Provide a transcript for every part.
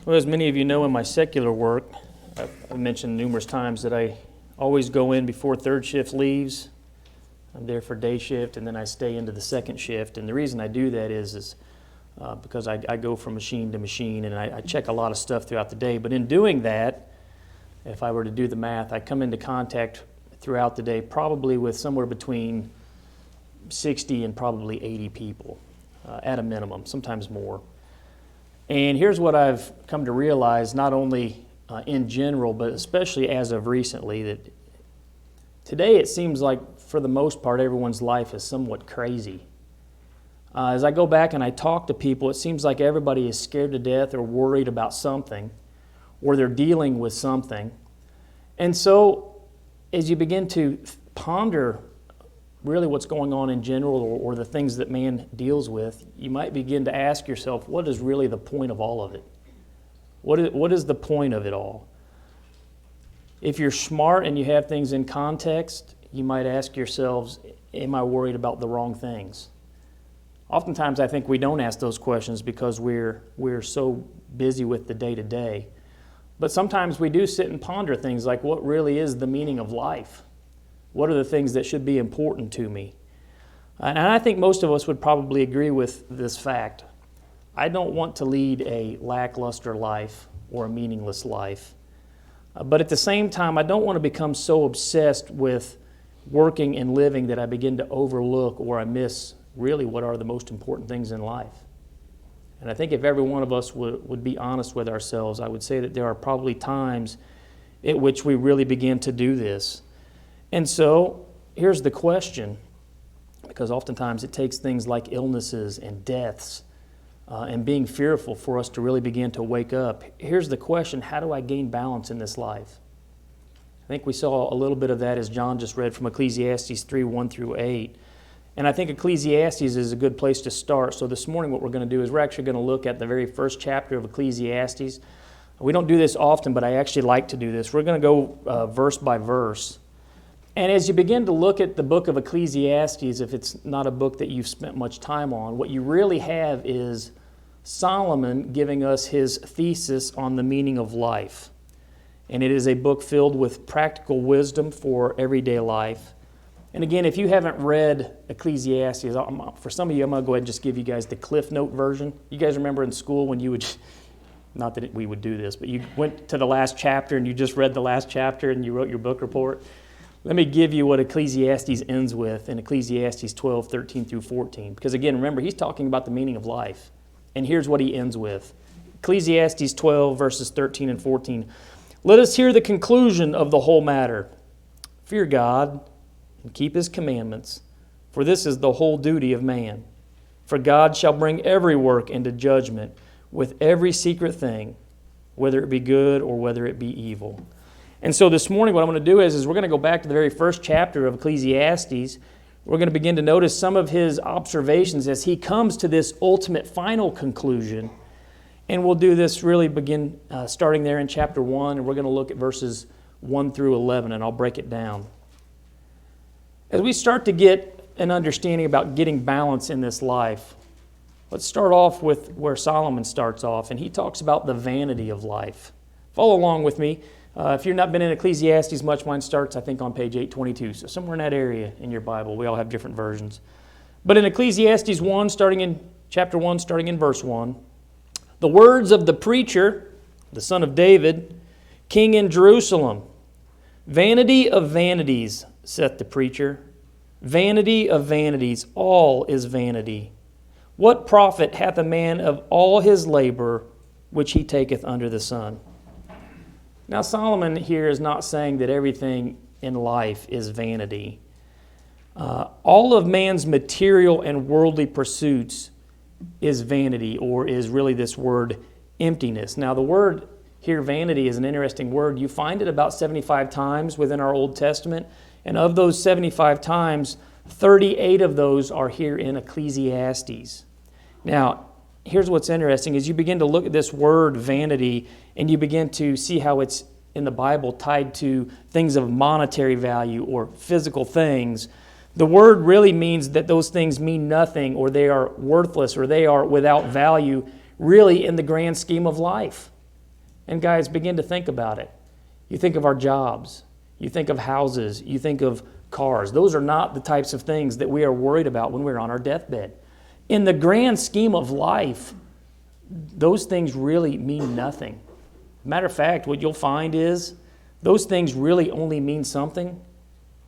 Well, as many of you know in my secular work, I've mentioned numerous times that I always go in before third shift leaves. I'm there for day shift, and then I stay into the second shift. And the reason I do that is because I go from machine to machine, and I check a lot of stuff throughout the day. But in doing that, if I were to do the math, I come into contact throughout the day probably with somewhere between 60 and probably 80 people at a minimum, sometimes more. And here's what I've come to realize, not only in general, but especially as of recently, that today it seems like for the most part everyone's life is somewhat crazy. As I go back and I talk to people, it seems like everybody is scared to death or worried about something, or they're dealing with something. And so as you begin to ponder really what's going on in general, or the things that man deals with, you might begin to ask yourself, what is really the point of all of it? What is the point of it all? If you're smart and you have things in context, you might ask yourselves, am I worried about the wrong things? Oftentimes I think we don't ask those questions because we're so busy with the day-to-day. But sometimes we do sit and ponder things like, what really is the meaning of life? What are the things that should be important to me? And I think most of us would probably agree with this fact. I don't want to lead a lackluster life or a meaningless life. But at the same time, I don't want to become so obsessed with working and living that I begin to overlook or I miss really what are the most important things in life. And I think if every one of us would be honest with ourselves, I would say that there are probably times at which we really begin to do this. And so, here's the question, because oftentimes it takes things like illnesses and deaths and being fearful for us to really begin to wake up. Here's the question, how do I gain balance in this life? I think we saw a little bit of that as John just read from Ecclesiastes 3, 1 through 8. And I think Ecclesiastes is a good place to start. So this morning what we're going to do is we're actually going to look at the very first chapter of Ecclesiastes. We don't do this often, but I actually like to do this. We're going to go verse by verse. And as you begin to look at the book of Ecclesiastes, if it's not a book that you've spent much time on, what you really have is Solomon giving us his thesis on the meaning of life. And it is a book filled with practical wisdom for everyday life. And again, if you haven't read Ecclesiastes, for some of you, I'm going to go ahead and just give you guys the Cliff Note version. You guys remember in school when you would, not that we would do this, but you went to the last chapter and you just read the last chapter and you wrote your book report? Let me give you what Ecclesiastes ends with in Ecclesiastes 12, 13 through 14. Because again, remember, he's talking about the meaning of life. And here's what he ends with. Ecclesiastes 12, verses 13 and 14. Let us hear the conclusion of the whole matter. Fear God and keep his commandments, for this is the whole duty of man. For God shall bring every work into judgment with every secret thing, whether it be good or whether it be evil. And so this morning what I'm going to do is we're going to go back to the very first chapter of Ecclesiastes. We're going to begin to notice some of his observations as he comes to this ultimate final conclusion. And we'll do this really begin starting there in chapter 1, and we're going to look at verses 1 through 11, and I'll break it down. As we start to get an understanding about getting balance in this life, let's start off with where Solomon starts off, and he talks about the vanity of life. Follow along with me. If you've not been in Ecclesiastes much, mine starts, I think, on page 822. So somewhere in that area in your Bible. We all have different versions. But in Ecclesiastes 1, starting in chapter 1, starting in verse 1, the words of the preacher, the son of David, king in Jerusalem. Vanity of vanities, saith the preacher. Vanity of vanities, all is vanity. What profit hath a man of all his labor which he taketh under the sun? Now, Solomon here is not saying that everything in life is vanity. All of man's material and worldly pursuits is vanity, or is really this word emptiness. Now, the word here, vanity, is an interesting word. You find it about 75 times within our Old Testament, and of those 75 times, 38 of those are here in Ecclesiastes. Now, here's what's interesting is you begin to look at this word vanity and you begin to see how it's in the Bible tied to things of monetary value or physical things. The word really means that those things mean nothing, or they are worthless, or they are without value really in the grand scheme of life. And guys, begin to think about it. You think of our jobs. You think of houses. You think of cars. Those are not the types of things that we are worried about when we're on our deathbed. In the grand scheme of life, those things really mean nothing. Matter of fact, what you'll find is those things really only mean something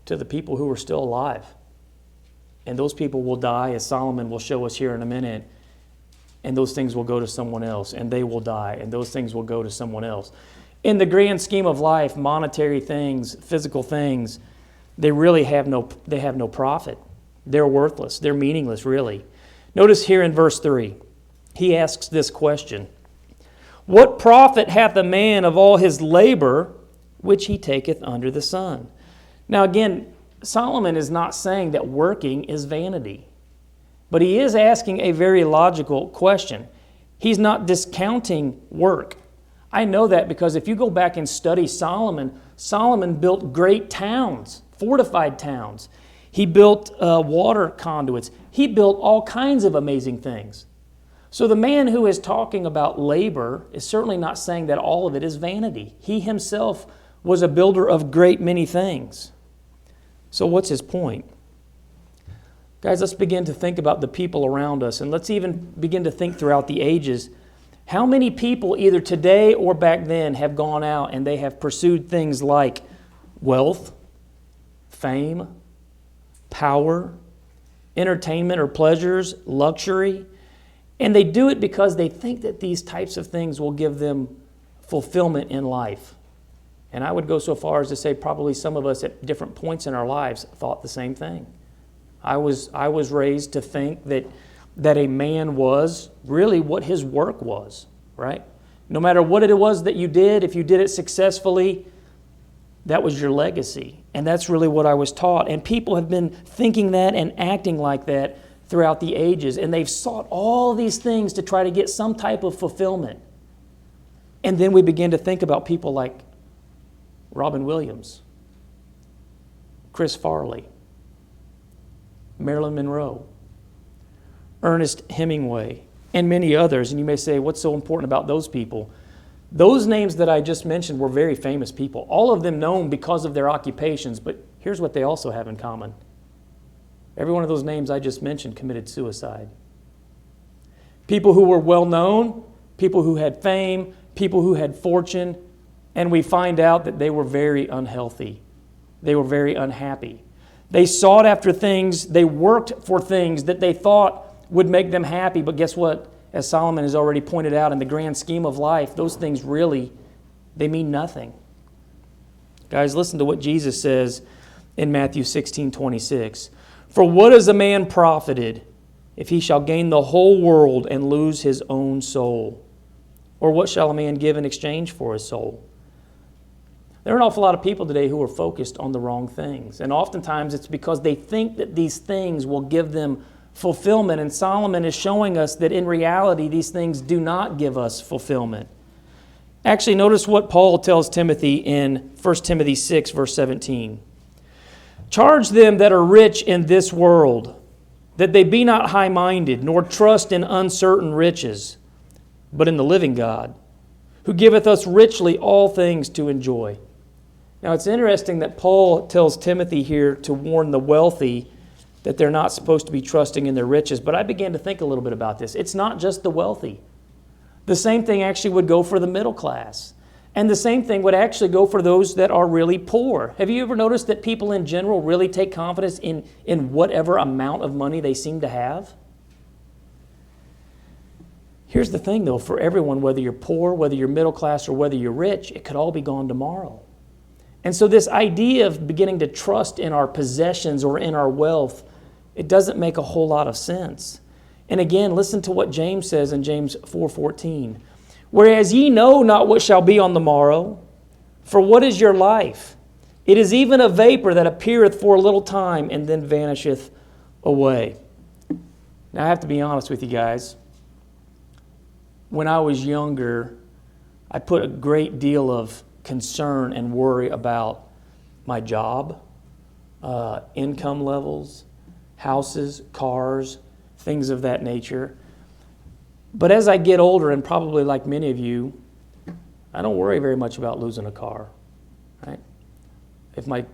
to the people who are still alive. And those people will die, as Solomon will show us here in a minute, and those things will go to someone else, and they will die, and those things will go to someone else. In the grand scheme of life, monetary things, physical things, they really have no profit. They're worthless. They're meaningless, really. Notice here in verse 3, he asks this question: what profit hath a man of all his labor which he taketh under the sun? Now again, Solomon is not saying that working is vanity, but he is asking a very logical question. He's not discounting work. I know that because if you go back and study Solomon, Solomon built great towns, fortified towns. He built water conduits. He built all kinds of amazing things. So the man who is talking about labor is certainly not saying that all of it is vanity. He himself was a builder of great many things. So what's his point? Guys, let's begin to think about the people around us, and let's even begin to think throughout the ages. How many people, either today or back then, have gone out and they have pursued things like wealth, fame, power, entertainment or pleasures, luxury, and they do it because they think that these types of things will give them fulfillment in life. And I would go so far as to say probably some of us at different points in our lives thought the same thing. I was raised to think that a man was really what his work was, right? No matter what it was that you did, if you did it successfully, that was your legacy. And that's really what I was taught. And people have been thinking that and acting like that throughout the ages. And they've sought all these things to try to get some type of fulfillment. And then we begin to think about people like Robin Williams, Chris Farley, Marilyn Monroe, Ernest Hemingway, and many others. And you may say, what's so important about those people? Those names that I just mentioned were very famous people, all of them known because of their occupations, but here's what they also have in common. Every one of those names I just mentioned committed suicide. People who were well known, people who had fame, people who had fortune, and we find out that they were very unhealthy. They were very unhappy. They sought after things, they worked for things that they thought would make them happy, but guess what? As Solomon has already pointed out, in the grand scheme of life, those things really, they mean nothing. Guys, listen to what Jesus says in Matthew 16:26. For what is a man profited if he shall gain the whole world and lose his own soul? Or what shall a man give in exchange for his soul? There are an awful lot of people today who are focused on the wrong things. And oftentimes it's because they think that these things will give them fulfillment. And Solomon is showing us that in reality, these things do not give us fulfillment. Actually, notice what Paul tells Timothy in 1 Timothy 6, verse 17. Charge them that are rich in this world, that they be not high-minded, nor trust in uncertain riches, but in the living God, who giveth us richly all things to enjoy. Now, it's interesting that Paul tells Timothy here to warn the wealthy that they're not supposed to be trusting in their riches. But I began to think a little bit about this. It's not just the wealthy. The same thing actually would go for the middle class. And the same thing would actually go for those that are really poor. Have you ever noticed that people in general really take confidence in whatever amount of money they seem to have? Here's the thing, though. For everyone, whether you're poor, whether you're middle class, or whether you're rich, it could all be gone tomorrow. And so this idea of beginning to trust in our possessions or in our wealth, it doesn't make a whole lot of sense. And again, listen to what James says in James 4:14. Whereas ye know not what shall be on the morrow, for what is your life? It is even a vapor that appeareth for a little time and then vanisheth away. Now I have to be honest with you guys. When I was younger, I put a great deal of concern and worry about my job, income levels, houses, cars, things of that nature. But as I get older, and probably like many of you, I don't worry very much about losing a car, right? If one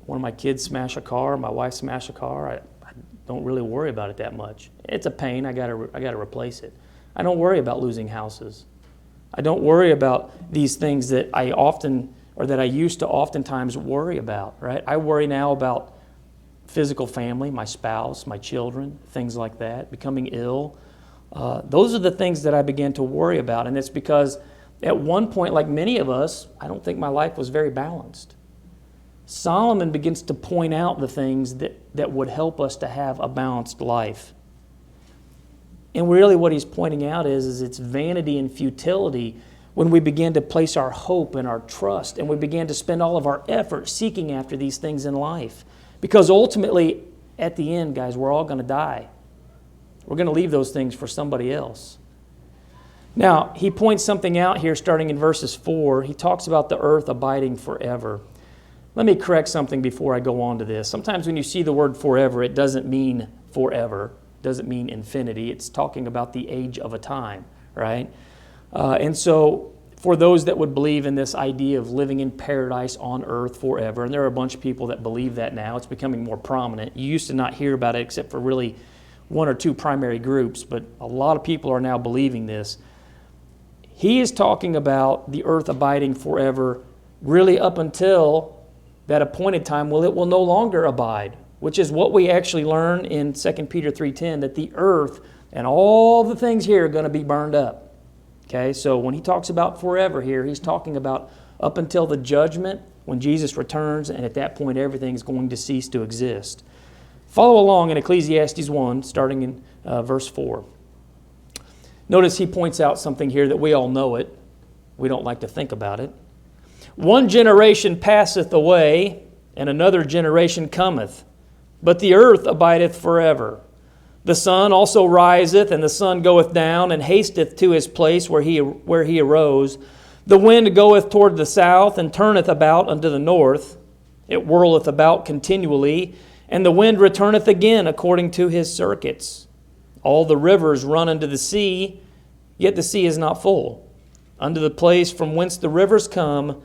of my kids smash a car, my wife smash a car, I don't really worry about it that much. It's a pain. I gotta replace it. I don't worry about losing houses. I don't worry about these things that I used to oftentimes worry about, right? I worry now about physical family, my spouse, my children, things like that, becoming ill. Those are the things that I began to worry about, and it's because at one point, like many of us, I don't think my life was very balanced. Solomon begins to point out the things that would help us to have a balanced life. And really what he's pointing out is it's vanity and futility when we begin to place our hope and our trust and we begin to spend all of our effort seeking after these things in life. Because ultimately, at the end, guys, we're all going to die. We're going to leave those things for somebody else. Now, he points something out here starting in verses 4. He talks about the earth abiding forever. Let me correct something before I go on to this. Sometimes when you see the word forever, it doesn't mean forever. It doesn't mean infinity. It's talking about the age of a time, right? And so for those that would believe in this idea of living in paradise on earth forever, and there are a bunch of people that believe that now. It's becoming more prominent. You used to not hear about it except for really one or two primary groups, but a lot of people are now believing this. He is talking about the earth abiding forever really up until that appointed time. Well, it will no longer abide, which is what we actually learn in 2 Peter 3:10, that the earth and all the things here are going to be burned up. Okay, so when he talks about forever here, he's talking about up until the judgment when Jesus returns, and at that point everything is going to cease to exist. Follow along in Ecclesiastes 1, starting in verse 4. Notice he points out something here that we all know it. We don't like to think about it. One generation passeth away, and another generation cometh, but the earth abideth forever. The sun also riseth, and the sun goeth down, and hasteth to his place where he arose. The wind goeth toward the south, and turneth about unto the north. It whirleth about continually, and the wind returneth again according to his circuits. All the rivers run unto the sea, yet the sea is not full. Unto the place from whence the rivers come,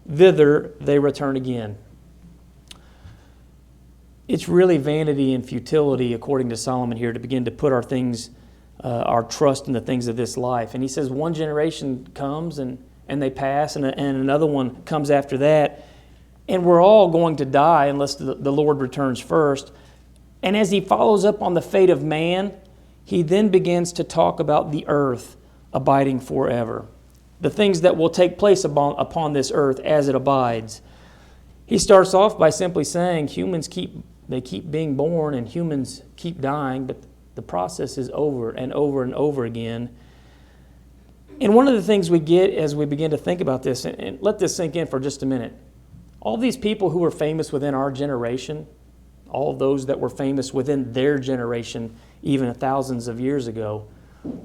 thither they return again. It's really vanity and futility, according to Solomon here, to begin to put our trust in the things of this life. And he says one generation comes and they pass, and another one comes after that. And we're all going to die unless the Lord returns first. And as he follows up on the fate of man, he then begins to talk about the earth abiding forever. The things that will take place upon this earth as it abides. He starts off by simply saying humans keep being born and humans keep dying, but the process is over and over and over again. And one of the things we get as we begin to think about this, and let this sink in for just a minute, all these people who were famous within our generation, all those that were famous within their generation, even thousands of years ago,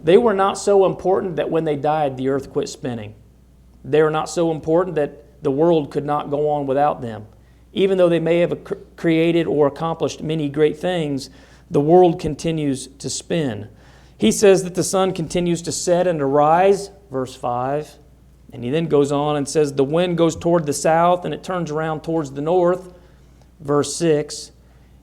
they were not so important that when they died, the earth quit spinning. They were not so important that the world could not go on without them. Even though they may have created or accomplished many great things, the world continues to spin. He says that the sun continues to set and to rise, verse 5. And he then goes on and says the wind goes toward the south and it turns around towards the north, verse 6.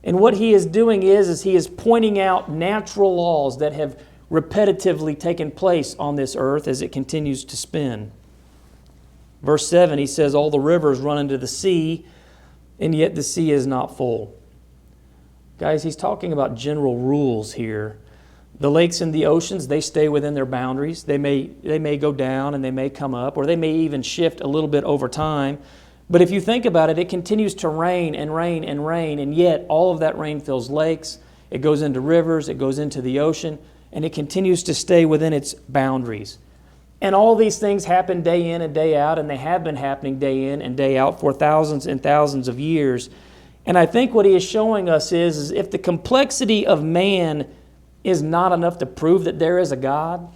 And what he is doing is he is pointing out natural laws that have repetitively taken place on this earth as it continues to spin. Verse 7, he says, all the rivers run into the sea, and yet the sea is not full. Guys, he's talking about general rules here. The lakes and the oceans, they stay within their boundaries. They may go down and they may come up, or they may even shift a little bit over time. But if you think about it, it continues to rain and rain and rain, and yet all of that rain fills lakes, it goes into rivers, it goes into the ocean, and it continues to stay within its boundaries. And all these things happen day in and day out, and they have been happening day in and day out for thousands and thousands of years. And I think what he is showing us is if the complexity of man is not enough to prove that there is a God,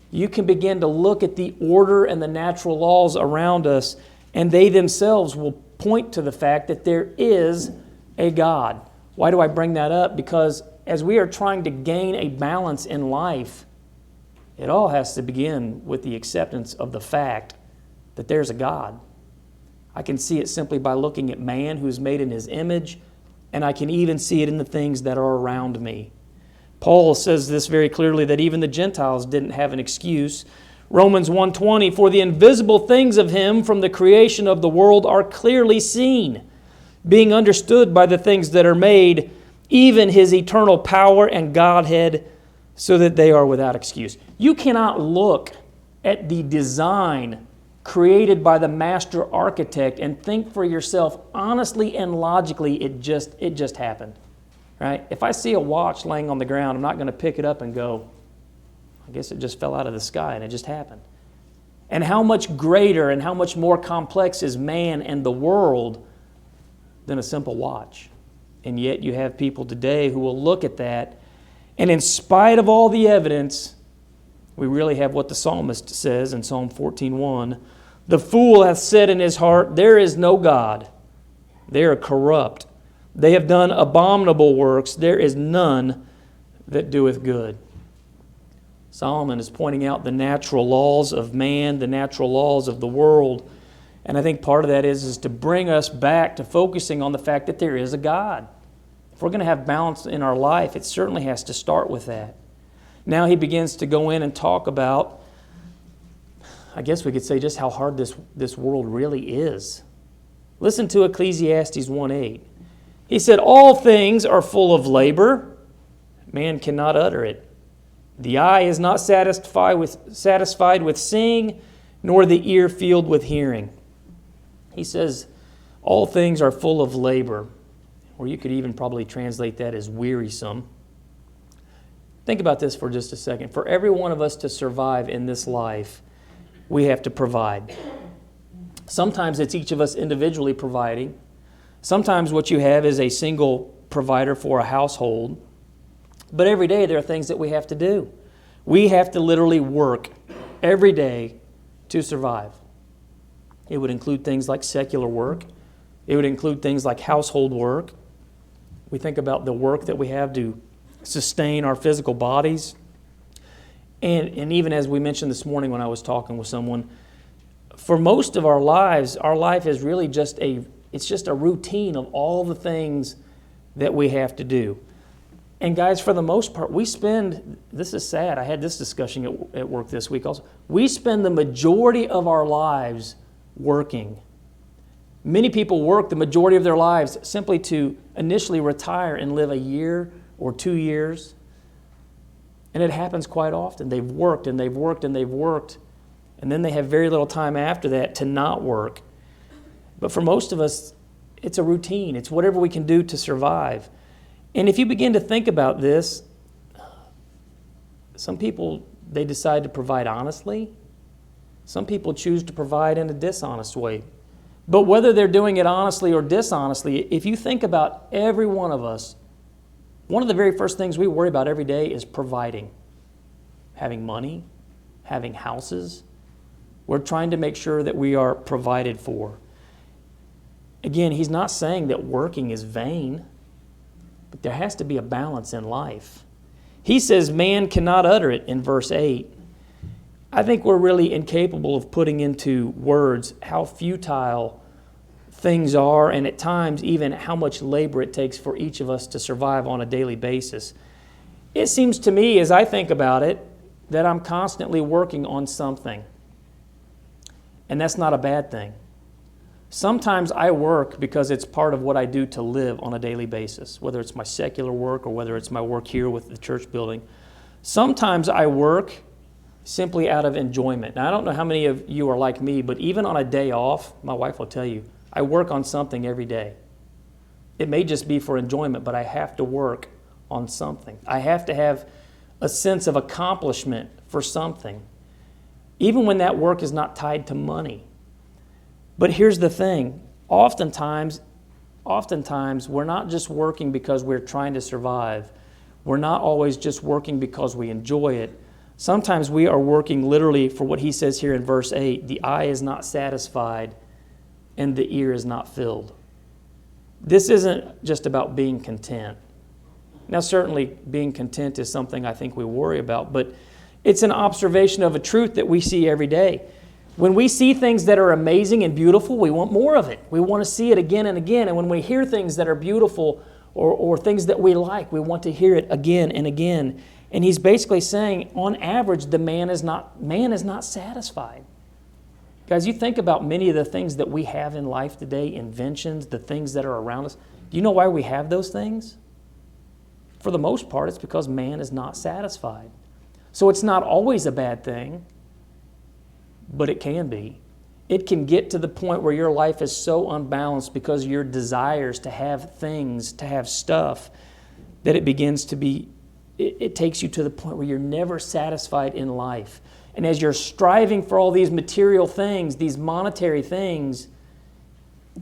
you can begin to look at the order and the natural laws around us, and they themselves will point to the fact that there is a God. Why do I bring that up? Because as we are trying to gain a balance in life, it all has to begin with the acceptance of the fact that there's a God. I can see it simply by looking at man who's made in his image, and I can even see it in the things that are around me. Paul says this very clearly, that even the Gentiles didn't have an excuse. Romans 1:20, for the invisible things of him from the creation of the world are clearly seen, being understood by the things that are made, even his eternal power and Godhead, so that they are without excuse. You cannot look at the design created by the master architect and think for yourself honestly and logically it just happened. Right? If I see a watch laying on the ground, I'm not going to pick it up and go, I guess it just fell out of the sky and it just happened. And how much greater and how much more complex is man and the world than a simple watch? And yet you have people today who will look at that, and in spite of all the evidence, we really have what the psalmist says in Psalm 14:1. The fool hath said in his heart, there is no God. They are corrupt. They have done abominable works. There is none that doeth good. Solomon is pointing out the natural laws of man, the natural laws of the world. And I think part of that is to bring us back to focusing on the fact that there is a God. If we're going to have balance in our life, it certainly has to start with that. Now he begins to go in and talk about, I guess we could say, just how hard this world really is. Listen to Ecclesiastes 1:8. He said, all things are full of labor. Man cannot utter it. The eye is not satisfied with seeing, nor the ear filled with hearing. He says, all things are full of labor. Or you could even probably translate that as wearisome. Think about this for just a second. For every one of us to survive in this life, we have to provide. Sometimes it's each of us individually providing. Sometimes what you have is a single provider for a household. But every day there are things that we have to do. We have to literally work every day to survive. It would include things like secular work. It would include things like household work. We think about the work that we have to sustain our physical bodies. And even as we mentioned this morning when I was talking with someone, for most of our life is really just a routine of all the things that we have to do. And guys, for the most part, this is sad, I had this discussion at work this week also, we spend the majority of our lives working. Many people work the majority of their lives simply to initially retire and live a year or 2 years. And it happens quite often. They've worked and they've worked and they've worked, and then they have very little time after that to not work. But for most of us, it's a routine. It's whatever we can do to survive. And if you begin to think about this, some people, they decide to provide honestly. Some people choose to provide in a dishonest way. But whether they're doing it honestly or dishonestly, if you think about every one of us, one of the very first things we worry about every day is providing. Having money, having houses. We're trying to make sure that we are provided for. Again, he's not saying that working is vain, but there has to be a balance in life. He says man cannot utter it in verse 8. I think we're really incapable of putting into words how futile things are, and at times even how much labor it takes for each of us to survive on a daily basis. It seems to me, as I think about it, that I'm constantly working on something. And that's not a bad thing. Sometimes I work because it's part of what I do to live on a daily basis, whether it's my secular work or whether it's my work here with the church building. Sometimes I work simply out of enjoyment. Now, I don't know how many of you are like me, but even on a day off, my wife will tell you, I work on something every day. It may just be for enjoyment, but I have to work on something. I have to have a sense of accomplishment for something, even when that work is not tied to money. But here's the thing. Oftentimes, we're not just working because we're trying to survive. We're not always just working because we enjoy it. Sometimes we are working literally for what he says here in verse 8, the eye is not satisfied and the ear is not filled. This isn't just about being content. Now, certainly being content is something I think we worry about, but it's an observation of a truth that we see every day. When we see things that are amazing and beautiful, we want more of it. We want to see it again and again. And when we hear things that are beautiful or things that we like, we want to hear it again and again. And he's basically saying, on average, the man is not satisfied. Guys, you think about many of the things that we have in life today, inventions, the things that are around us. Do you know why we have those things? For the most part, it's because man is not satisfied. So it's not always a bad thing, but it can be. It can get to the point where your life is so unbalanced because your desires to have things, to have stuff, that it begins to be, it takes you to the point where you're never satisfied in life. And as you're striving for all these material things, these monetary things,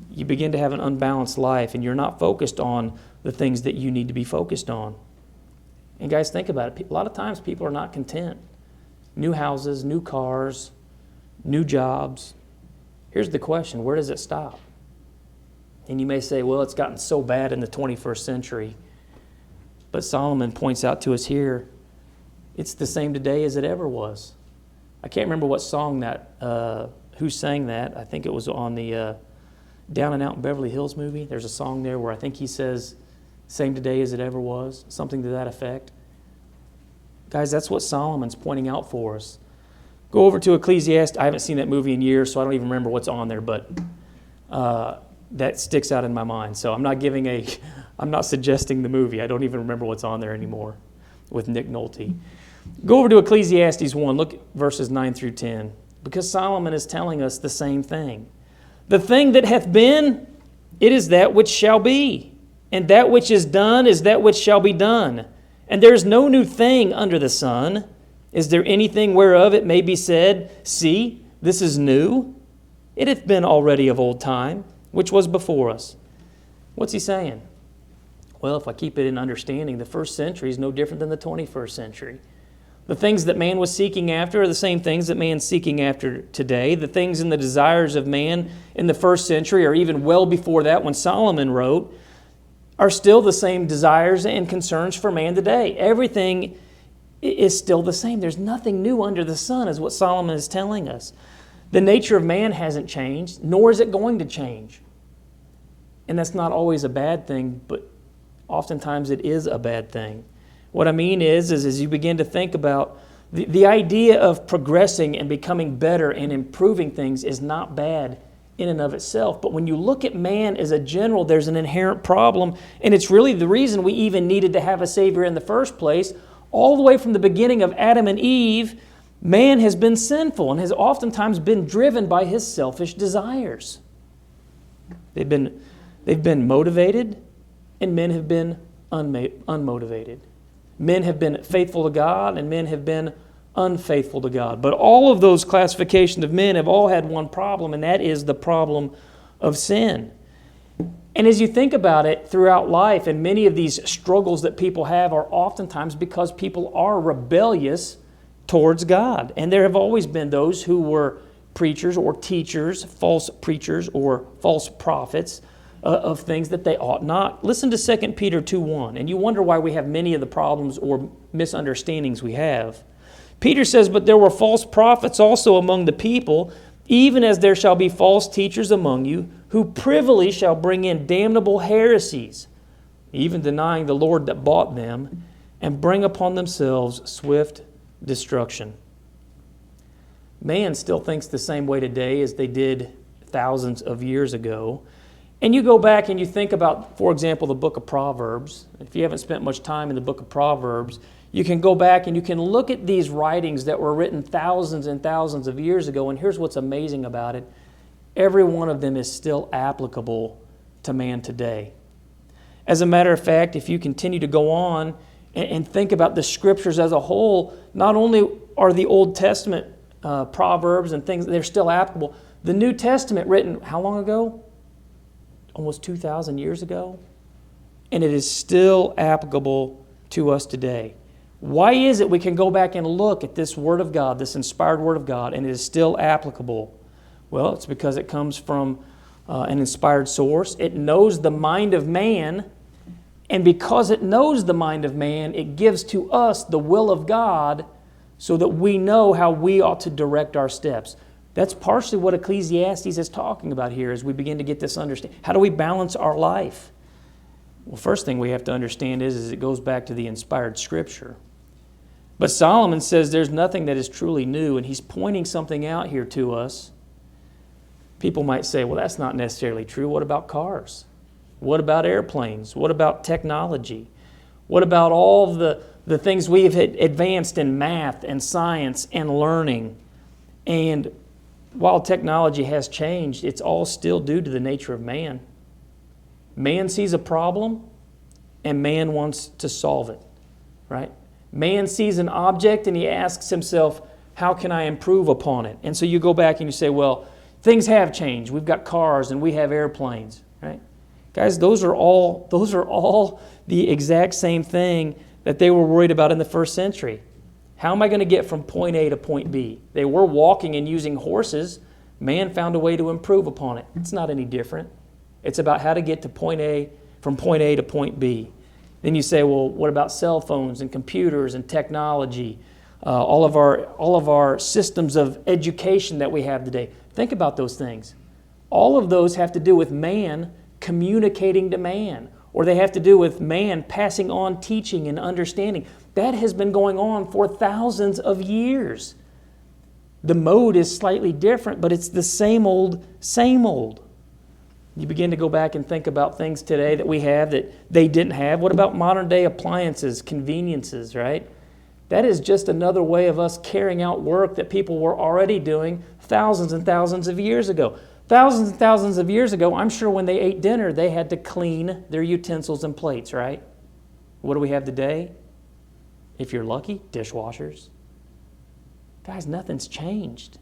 you begin to have an unbalanced life and you're not focused on the things that you need to be focused on. And guys, think about it. A lot of times people are not content. New houses, new cars, new jobs. Here's the question, where does it stop? And you may say, well, it's gotten so bad in the 21st century. But Solomon points out to us here, it's the same today as it ever was. I can't remember what song who sang that. I think it was on the Down and Out in Beverly Hills movie. There's a song there where I think he says, same today as it ever was, something to that effect. Guys, that's what Solomon's pointing out for us. Go over to Ecclesiastes. I haven't seen that movie in years, so I don't even remember what's on there, but that sticks out in my mind. So I'm not suggesting the movie. I don't even remember what's on there anymore with Nick Nolte. Go over to Ecclesiastes 1. Look at verses 9 through 10. Because Solomon is telling us the same thing. The thing that hath been, it is that which shall be. And that which is done is that which shall be done. And there is no new thing under the sun. Is there anything whereof it may be said, see, this is new? It hath been already of old time, which was before us. What's he saying? Well, if I keep it in understanding, the first century is no different than the 21st century. The things that man was seeking after are the same things that man's seeking after today. The things and the desires of man in the first century, or even well before that when Solomon wrote, are still the same desires and concerns for man today. Everything is still the same. There's nothing new under the sun, is what Solomon is telling us. The nature of man hasn't changed, nor is it going to change. And that's not always a bad thing, but oftentimes it is a bad thing. What I mean is as you begin to think about the idea of progressing and becoming better and improving things is not bad in and of itself. But when you look at man as a general, there's an inherent problem. And it's really the reason we even needed to have a Savior in the first place. All the way from the beginning of Adam and Eve, man has been sinful and has oftentimes been driven by his selfish desires. They've been motivated, and men have been unmotivated. Men have been faithful to God, and men have been unfaithful to God. But all of those classifications of men have all had one problem, and that is the problem of sin. And as you think about it throughout life, and many of these struggles that people have are oftentimes because people are rebellious towards God. And there have always been those who were preachers or teachers, false preachers or false prophets of things that they ought not. Listen to 2 Peter 2:1, and you wonder why we have many of the problems or misunderstandings we have. Peter says, but there were false prophets also among the people, even as there shall be false teachers among you, who privily shall bring in damnable heresies, even denying the Lord that bought them, and bring upon themselves swift destruction. Man still thinks the same way today as they did thousands of years ago. And you go back and you think about, for example, the book of Proverbs. If you haven't spent much time in the book of Proverbs, you can go back and you can look at these writings that were written thousands and thousands of years ago, and here's what's amazing about it. Every one of them is still applicable to man today. As a matter of fact, if you continue to go on and think about the Scriptures as a whole, not only are the Old Testament Proverbs and things, they're still applicable. The New Testament written how long ago? Almost 2,000 years ago. And it is still applicable to us today. Why is it we can go back and look at this Word of God, this inspired Word of God, and it is still applicable? Well, it's because it comes from an inspired source. It knows the mind of man, and because it knows the mind of man, it gives to us the will of God so that we know how we ought to direct our steps. That's partially what Ecclesiastes is talking about here as we begin to get this understanding. How do we balance our life? Well, first thing we have to understand is it goes back to the inspired Scripture. But Solomon says there's nothing that is truly new, and he's pointing something out here to us. People might say, well, that's not necessarily true. What about cars? What about airplanes? What about technology? What about all the things we've advanced in math and science and learning? And while technology has changed, it's all still due to the nature of man. Man sees a problem, and man wants to solve it, right? Man sees an object, and he asks himself, how can I improve upon it? And so you go back and you say, well, things have changed. We've got cars and we have airplanes, right? Guys, those are all the exact same thing that they were worried about in the first century. How am I going to get from point A to point B? They were walking and using horses. Man found a way to improve upon it. It's not any different. It's about how to get to point A, from point A to point B. Then you say, well, what about cell phones and computers and technology? All of our systems of education that we have today. Think about those things. All of those have to do with man communicating to man, or they have to do with man passing on teaching and understanding. That has been going on for thousands of years. The mode is slightly different, but it's the same old, same old. You begin to go back and think about things today that we have that they didn't have. What about modern day appliances, conveniences, right? That is just another way of us carrying out work that people were already doing thousands and thousands of years ago. Thousands and thousands of years ago, I'm sure when they ate dinner, they had to clean their utensils and plates, right? What do we have today? If you're lucky, dishwashers. Guys, nothing's changed.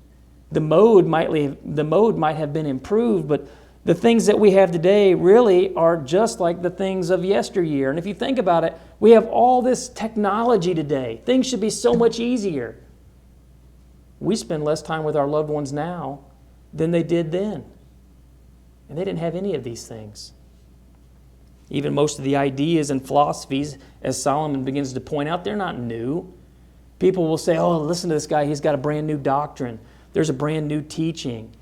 The mode might have been improved, but the things that we have today really are just like the things of yesteryear. And if you think about it, we have all this technology today. Things should be so much easier. We spend less time with our loved ones now than they did then. And they didn't have any of these things. Even most of the ideas and philosophies, as Solomon begins to point out, they're not new. People will say, oh, listen to this guy, he's got a brand new doctrine. There's a brand new teaching.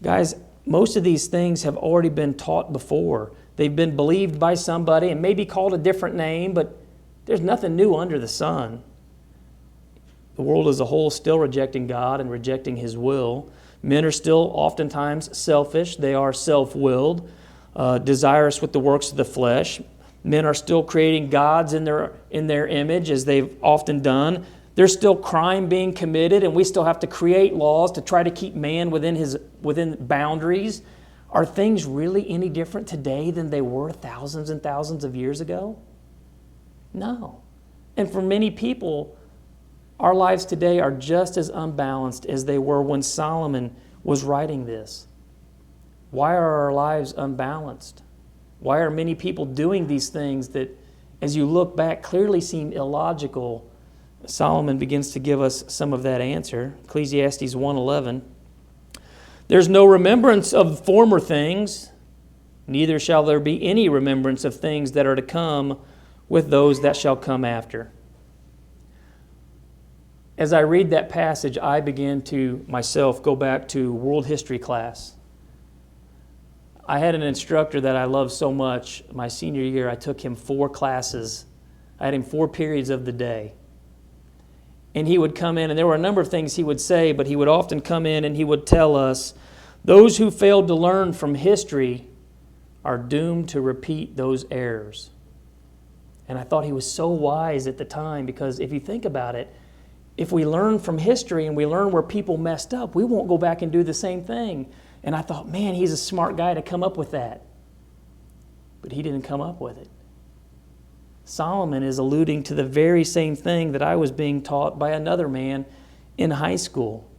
Guys, most of these things have already been taught before. They've been believed by somebody and maybe called a different name, but there's nothing new under the sun. The world as a whole is still rejecting God and rejecting His will. Men are still oftentimes selfish. They are self-willed, desirous with the works of the flesh. Men are still creating gods in their image, as they've often done. There's still crime being committed, and we still have to create laws to try to keep man within boundaries. Are things really any different today than they were thousands and thousands of years ago? No. And for many people, our lives today are just as unbalanced as they were when Solomon was writing this. Why are our lives unbalanced? Why are many people doing these things that, as you look back, clearly seem illogical? Solomon begins to give us some of that answer. Ecclesiastes 1:11. There's no remembrance of former things, neither shall there be any remembrance of things that are to come with those that shall come after. As I read that passage, I begin to myself go back to world history class. I had an instructor that I loved so much. My senior year, I took him 4 classes. I had him 4 periods of the day. And he would come in, and there were a number of things he would say, but he would often come in and he would tell us, those who failed to learn from history are doomed to repeat those errors. And I thought he was so wise at the time, because if you think about it, if we learn from history and we learn where people messed up, we won't go back and do the same thing. And I thought, man, he's a smart guy to come up with that. But he didn't come up with it. Solomon is alluding to the very same thing that I was being taught by another man in high school.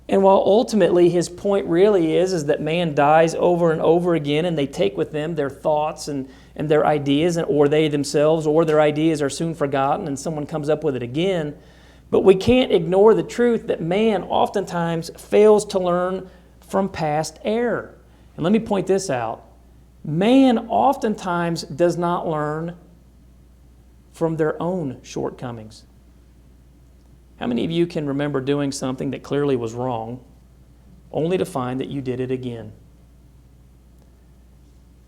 And while ultimately his point really is that man dies over and over again, and they take with them their thoughts and their ideas, or they themselves, or their ideas are soon forgotten and someone comes up with it again. But we can't ignore the truth that man oftentimes fails to learn from past error. And let me point this out. Man oftentimes does not learn from their own shortcomings. How many of you can remember doing something that clearly was wrong, only to find that you did it again.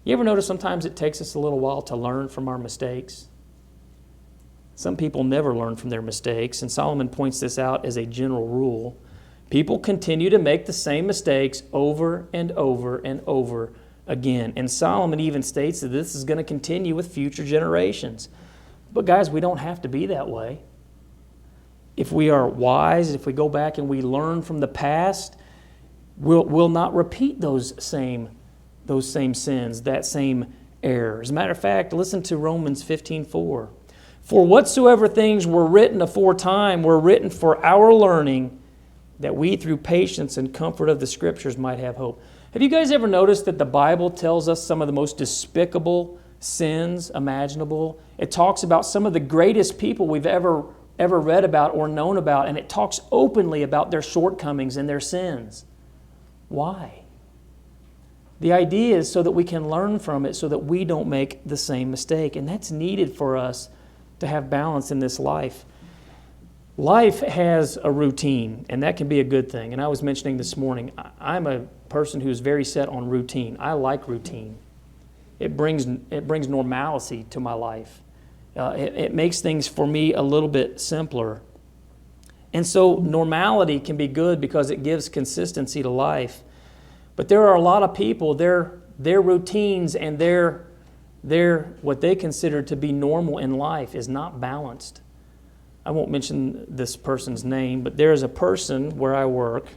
You ever notice sometimes it takes us a little while to learn from our mistakes? Some people never learn from their mistakes, and Solomon points this out as a general rule. People continue to make the same mistakes over and over and over again. And Solomon even states that this is going to continue with future generations. But guys, we don't have to be that way. If we are wise, if we go back and we learn from the past, we'll not repeat those same sins, that same error. As a matter of fact, listen to Romans 15:4. For whatsoever things were written aforetime were written for our learning, that we through patience and comfort of the Scriptures might have hope. Have you guys ever noticed that the Bible tells us some of the most despicable sins imaginable? It talks about some of the greatest people we've ever read about or known about, and it talks openly about their shortcomings and their sins. Why? The idea is so that we can learn from it so that we don't make the same mistake, and that's needed for us to have balance in this life. Life has a routine, and that can be a good thing. And I was mentioning this morning, I'm a person who's very set on routine. I like routine. It brings normalcy to my life. It makes things for me a little bit simpler. And so normality can be good because it gives consistency to life. But there are a lot of people, their routines and their what they consider to be normal in life is not balanced. I won't mention this person's name, but there is a person where I work.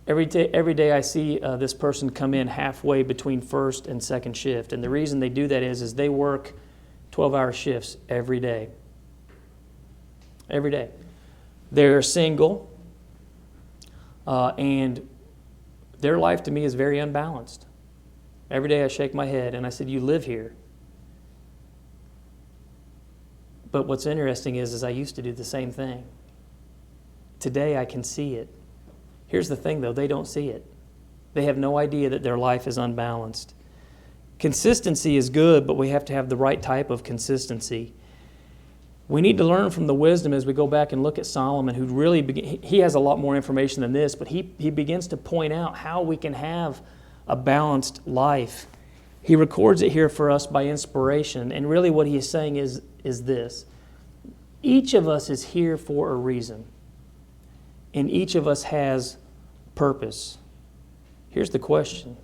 Every day I see this person come in halfway between first and second shift. And the reason they do that is they work 12-hour shifts every day. Every day. They're single, and their life to me is very unbalanced. Every day I shake my head and I said, you live here. But what's interesting is I used to do the same thing. Today I can see it. Here's the thing though, they don't see it. They have no idea that their life is unbalanced. Consistency is good, but we have to have the right type of consistency. We need to learn from the wisdom as we go back and look at Solomon, who really, he has a lot more information than this, but he begins to point out how we can have a balanced life. He records it here for us by inspiration, and really what he is saying is this. Each of us is here for a reason, and each of us has purpose. Here's the question.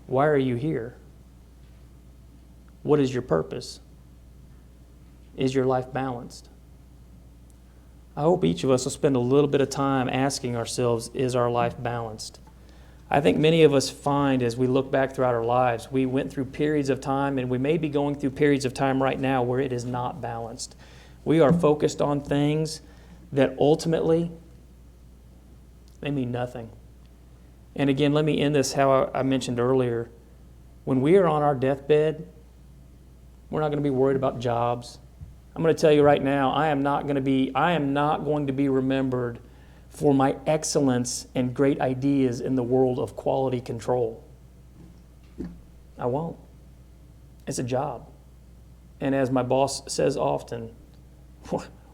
Why are you here? What is your purpose? Is your life balanced? I hope each of us will spend a little bit of time asking ourselves, is our life balanced? I think many of us find as we look back throughout our lives, we went through periods of time, and we may be going through periods of time right now where it is not balanced. We are focused on things that ultimately, they mean nothing. And again, let me end this how I mentioned earlier. When we are on our deathbed, we're not going to be worried about jobs. I'm going to tell you right now, I am not going to be remembered for my excellence and great ideas in the world of quality control. I won't. It's a job. And as my boss says often,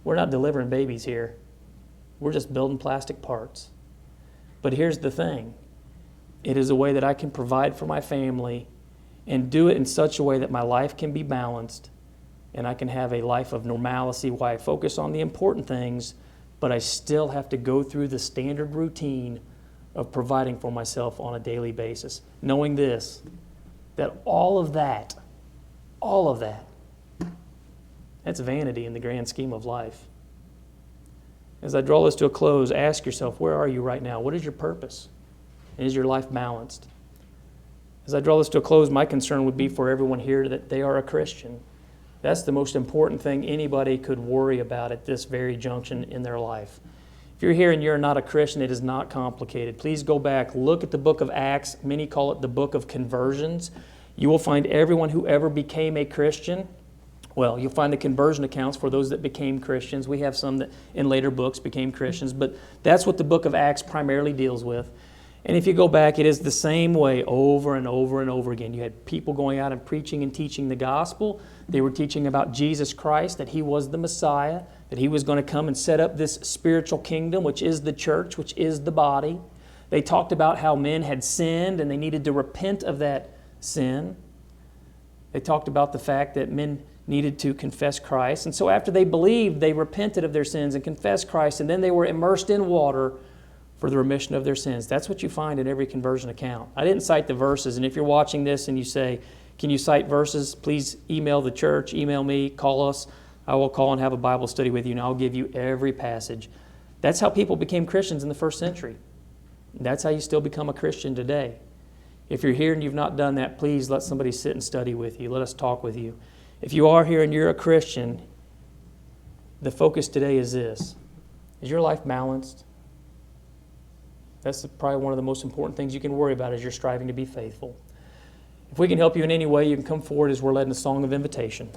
we're not delivering babies here. We're just building plastic parts. But here's the thing. It is a way that I can provide for my family and do it in such a way that my life can be balanced and I can have a life of normalcy while I focus on the important things, but I still have to go through the standard routine of providing for myself on a daily basis, knowing this, that all of that, that's vanity in the grand scheme of life. As I draw this to a close, ask yourself, where are you right now? What is your purpose? And is your life balanced? As I draw this to a close, my concern would be for everyone here that they are a Christian. That's the most important thing anybody could worry about at this very junction in their life. If you're here and you're not a Christian, it is not complicated. Please go back, look at the book of Acts. Many call it the book of conversions. You will find everyone who ever became a Christian. Well, you'll find the conversion accounts for those that became Christians. We have some that in later books became Christians, but that's what the book of Acts primarily deals with. And if you go back, it is the same way over and over and over again. You had people going out and preaching and teaching the gospel. They were teaching about Jesus Christ, that He was the Messiah, that He was going to come and set up this spiritual kingdom, which is the church, which is the body. They talked about how men had sinned and they needed to repent of that sin. They talked about the fact that men needed to confess Christ. And so after they believed, they repented of their sins and confessed Christ, and then they were immersed in water for the remission of their sins. That's what you find in every conversion account. I didn't cite the verses, and if you're watching this and you say, can you cite verses? Please email the church, email me, call us. I will call and have a Bible study with you, and I'll give you every passage. That's how people became Christians in the first century. That's how you still become a Christian today. If you're here and you've not done that, please let somebody sit and study with you. Let us talk with you. If you are here and you're a Christian, the focus today is this. Is your life balanced? That's probably one of the most important things you can worry about as you're striving to be faithful. If we can help you in any way, you can come forward as we're led in a song of invitation.